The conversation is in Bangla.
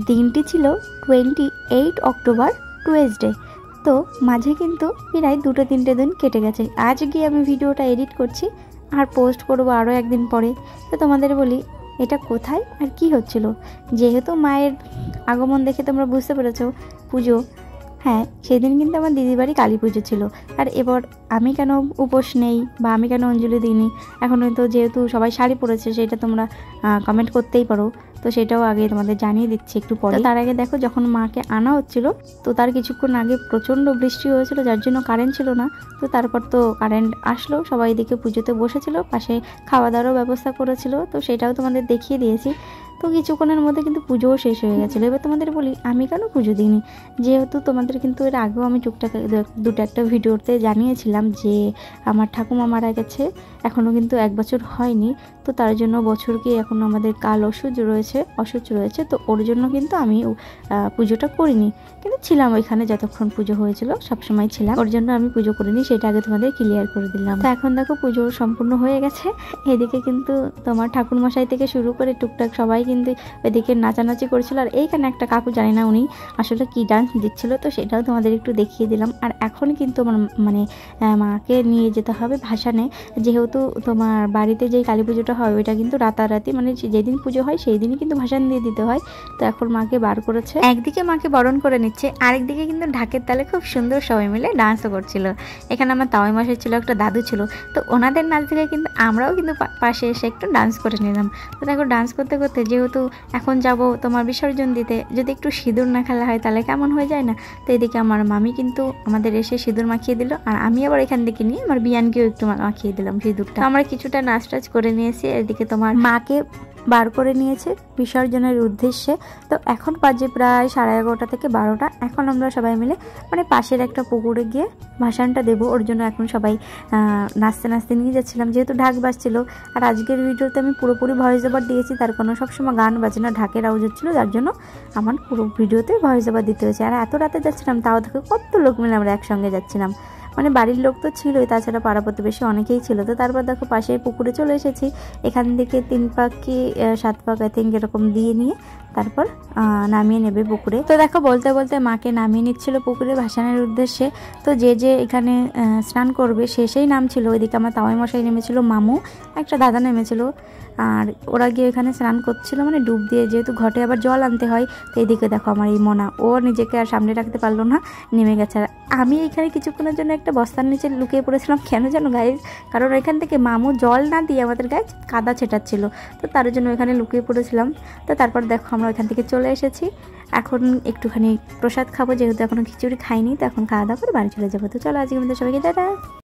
দিনটি ছিল 28 অক্টোবর টুয়েসডে। তো মাঝে কিন্তু প্রায় 2-3 দিন কেটে গেছে। আজ গিয়ে আমি ভিডিওটা এডিট করছি আর পোস্ট করব আরও একদিন পরে। তো তোমাদের বলি এটা কোথায় আর কি হচ্ছিল। যেহেতু মায়ের আগমন দেখে তোমরা বুঝতে পেরেছো পুজো, হ্যাঁ সেদিন কিন্তু আমার দিদির বাড়ি কালী পুজো ছিল। আর এবার আমি কেন উপোস নেই বা আমি কেন অঞ্জলি দিইনি, এখন তো যেহেতু সবাই শাড়ি পরেছে সেটা তোমরা কমেন্ট করতেই পারো, তো সেটাও আগে তোমাদের জানিয়ে দিচ্ছি একটু পরে। তার আগে দেখো যখন মাকে আনা হচ্ছিল তো তার কিছুক্ষণ আগে প্রচণ্ড বৃষ্টি হয়েছিল, যার জন্য কারেন্ট ছিল না। তো তারপর তো কারেন্ট আসলো, সবাই এদিকে পুজোতে বসেছিল, পাশে খাওয়া দাওয়ারও ব্যবস্থা করেছিল, তো সেটাও তোমাদের দেখিয়ে দিয়েছি। তো কিছুক্ষণের মধ্যে কিন্তু পুজোও শেষ হয়ে গেছিলো। এবার তোমাদের বলি আমি কেন পুজো দিইনি, যেহেতু তোমাদের কিন্তু এর আগেও আমি টুকটাক দুটো একটা ভিডিওতে জানিয়েছিলাম যে আমার ঠাকুমা মারা গেছে, এখনও কিন্তু 1 বছর হয়নি। তো তার জন্য বছরকে এখন আমাদের কাল অসুচ রয়েছে, তো ওর জন্য কিন্তু আমি পুজোটা করিনি, কিন্তু ছিলাম ওইখানে যতক্ষণ পুজো হয়েছিল, সবসময় ছিলাম, ওর জন্য আমি পুজো করিনি, সেটা আগে তোমাদের ক্লিয়ার করে দিলাম। তো এখন দেখো পুজো সম্পূর্ণ হয়ে গেছে। এদিকে কিন্তু তোমার ঠাকুরমশাই থেকে শুরু করে টুকটাক সবাই কিন্তু এদিকে নাচানাচি করেছিল। আর এইখানে একটা কাকু, জানি না উনি আসলে কি ডান্স দিচ্ছিল, তো সেটাও তোমাদের একটু দেখিয়ে দিলাম। আর এখন কিন্তু আমার মানে মাকে নিয়ে যেতে হবে ভাসানে, যেহেতু তোমার বাড়িতে যেই কালী পুজোটা হয় ওইটা কিন্তু রাতারাতি মানে যেদিন পুজো হয় সেই দিনই কিন্তু ভাসান দিয়ে দিতে হয়। তো এখন মাকে বার করেছে, একদিকে মাকে বরণ করে নিচ্ছে, আরেকদিকে কিন্তু ঢাকের তালে খুব সুন্দর সবাই মিলে ডান্সও করছিল। এখানে আমার তাওয়াই মাসে ছিল, একটা দাদু ছিল, তো ওনাদের নাচ দেখে কিন্তু আমরাও কিন্তু পাশে এসে একটু ডান্স করে নিলাম। তো দেখো ডান্স করতে করতে যেহেতু এখন যাব তোমার বিসর্জন দিতে, যদি একটু সিঁদুর না খেলা হয় তাহলে কেমন হয়ে যায় না। তো এদিকে আমার মামি কিন্তু আমাদের এসে সিঁদুর মাখিয়ে দিল, আর আমি আবার এখান থেকে নিয়ে আমার বিয়ানকেও একটু মাখিয়ে দিলাম সিঁদুরটা। আমরা কিছুটা নাচ টাচ করে নিয়েছি, এদিকে তোমার মাকে বার করে নিয়েছে বিসর্জনের উদ্দেশ্যে। তো এখন বাজে প্রায় 11:30 থেকে 12টা। এখন আমরা সবাই মিলে মানে পাশের একটা পুকুরে গিয়ে ভাসানটা দেবো, ওর জন্য এখন সবাই নাচতে নাচতে নিয়ে যাচ্ছিলাম, যেহেতু ঢাক বাজছিল। আর আজকের ভিডিওতে আমি পুরোপুরি ভয়েস ওভার দিয়েছি, তার কারণ সবসময় গান বাজে না, ঢাকের আওয়াজ হচ্ছিলো, যার জন্য আমার পুরো ভিডিওতে ভয়েস ওভার দিতে হয়েছে। আর এত রাতে যাচ্ছিলাম, তাও থেকে কত লোক মিলে আমরা একসঙ্গে যাচ্ছিলাম, মানে বাড়ির লোক তো ছিলই, তাছাড়া পাড়া প্রতিবেশী অনেকেই ছিল। তো তারপর দেখো পাশে পুকুরে চলে এসেছি, এখান থেকে 3 পাক কি 7 পাক আই থিঙ্ক এরকম দিয়ে নিয়ে তারপর নামিয়ে নেবে পুকুরে। তো দেখো বলতে বলতে মাকে নামিয়ে নিচ্ছিল পুকুরে ভাসানের উদ্দেশ্যে। তো যে এখানে স্নান করবে সেই নামছিল। ওইদিকে আমার তাওয়াই মশাই নেমেছিল, মামু একটা দাদা নেমেছিল, আর ওরা গিয়ে এখানে স্নান করছিল মানে ডুব দিয়ে, যেহেতু ঘটে আবার জল আনতে হয়। তো এইদিকে দেখো আমার এই মোনা, ও নিজেকে আর সামনে রাখতে পারলো না, নেমে গেছে। আর আমি এখানে কিছুক্ষণের জন্য একটা বস্তার নিচে লুকিয়ে পড়েছিলাম, কেন যেন গায়ে, কারণ এখান থেকে মামু জল না দিয়ে আমাদের গায়ে কাদা ছেটাচ্ছিল, তো তার জন্য এখানে লুকিয়ে পড়েছিলাম। তো তারপর দেখো আমরা ওইখান থেকে চলে এসেছি, এখন একটুখানি প্রসাদ খাবো, যেহেতু এখনো খিচুড়ি খাইনি, তো এখন খাওয়া দাওয়া করে বাড়ি চলে যাবো। তো চলো আজকে আমাদের সবাইকে টাটা।